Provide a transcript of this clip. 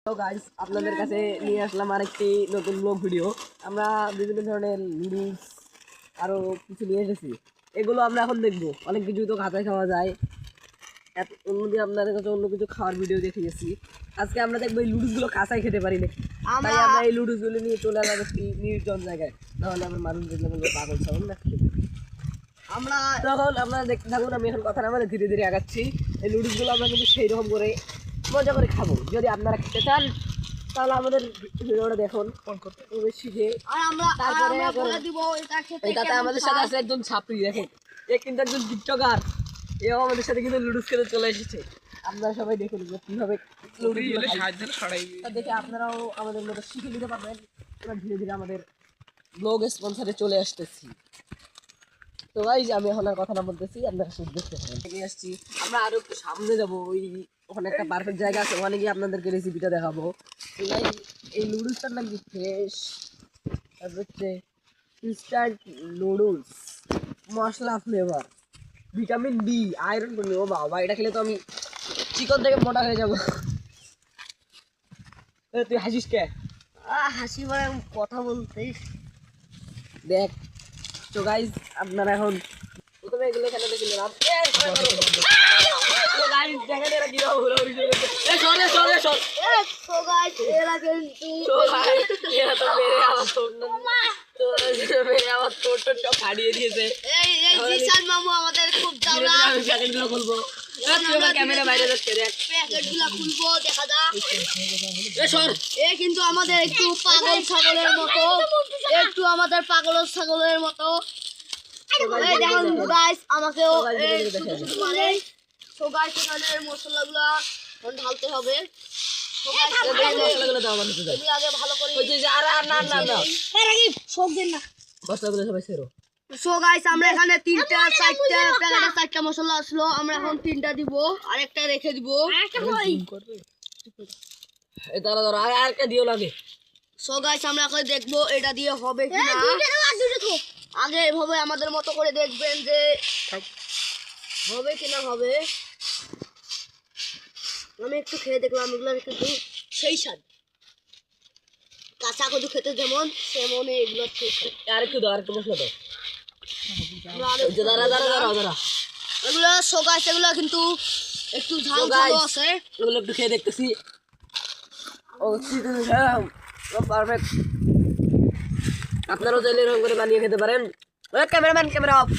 তো গাইস আপনাদের কাছে নিয়ে আসলাম আরেকটি নতুন ব্লগ ভিডিও। আমরা বিভিন্ন ধরনের নুডলস আরও কিছু নিয়ে এসেছি, এগুলো আমরা এখন দেখবো। অনেক কিছু তো খাতায় খাওয়া যায়, অন্যদিন আপনাদের কাছে অন্য কিছু খাওয়ার ভিডিও দেখিয়েছি। আজকে আমরা দেখবো এই লুডুসগুলো কাঁচাই খেতে পারি না, তাই আমরা এই লুডুসগুলো নিয়ে চলে এলাম একটি নির্জন জায়গায়। নাহলে আমার মানুষ দেখলে বলবো পাগল ছাগল না খেতে। আমরা তখন আপনারা দেখতে থাকুন, আমি এখন কথা না বলে ধীরে ধীরে আগাচ্ছি। এই লুডুসগুলো আমরা কিন্তু সেই রকম করে মজা করে খাবো। যদি আপনারা খেতে চান তাহলে আমাদের ভিডিওটা দেখুন শিখে, তারপরে এটাতে আমাদের সাথে আছে একজন ছাত্রী। দেখেন, এ কিন্তু একজন টিকটকার, এও আমাদের সাথে কিন্তু লুডুস খেতে চলে এসেছে। আপনারা সবাই দেখুন কিভাবে দেখে আপনারাও আমাদের মতো শিখে নিতে পারবেন। আমরা ধীরে ধীরে আমাদের ব্লগ স্পন্সরে চলে আসতেছি। তো গাইস আমি এখন আর কথা না বলতেছি, আপনারা শুধু দেখতে পাবেন। নিয়ে আসছি আমরা আরো একটু সামনে যাবো, ওখানে একটা পারফেক্ট জায়গা আছে, ওখানে গিয়ে আপনাদেরকে রেসিপিটা দেখাবো। এই নুডলসটার নাম কি ফ্রেশ, তারপর হচ্ছে ইনস্ট্যান্ট নুডলস, মশলা ফ্লেভার, ভিটামিন বি, আয়রন কমে। ও বাবা, এটা খেলে তো আমি চিকন থেকে মোটা হয়ে যাবো। তুই হাসিস কে? হাসি মানে কথা বলতে দেখ। তো গাইস আপনারা এখন প্রথমে এগুলো এখানে দেখে নিলাম। ফাটিয়ে দিয়েছে আমাদের খুব খুলবো, ক্যামেরা বাইরে যাচ্ছে, খুলবো দেখা যাক। কিন্তু আমাদের একটু পাগল ছাগলের মতো, একটু আমাদের পাগল ছাগলের মতো। দেখুন গাইস, আমাকেও মশলাগুলো ঢালতে হবে। মশলাগুলো দাও আগে ভালো করে সো গাইস, আমরা এখানে 3টা 4টা প্যাকেটে 4টা মশলা আসলো, আমরা এখন 3টা দিব, আরেকটা রেখে দিব। আরেকটা দিও লাগে। সো গাইস আমরা এখন দেখবো এটা দিয়ে হবে কিনা। আগে এভাবে আমাদের মতো করে দেখবেন যে হবে কিনা হবে। আমি একটু খেয়ে দেখলাম, এগুলো কিন্তু সেই স্বাদ, কাঁচা কচু খেতে যেমন তেমন এগুলো আরেকটু দাও, আরেকটু মশলা দাও। এগুলো সো গাইস, এগুলো কিন্তু একটু ঝাল ঝাল আছে, এগুলো একটু খেয়ে দেখতেছি। পারফেক্ট, আপনারাও চাইলে এরকম করে বানিয়ে খেতে পারেন। Cameraman camera off.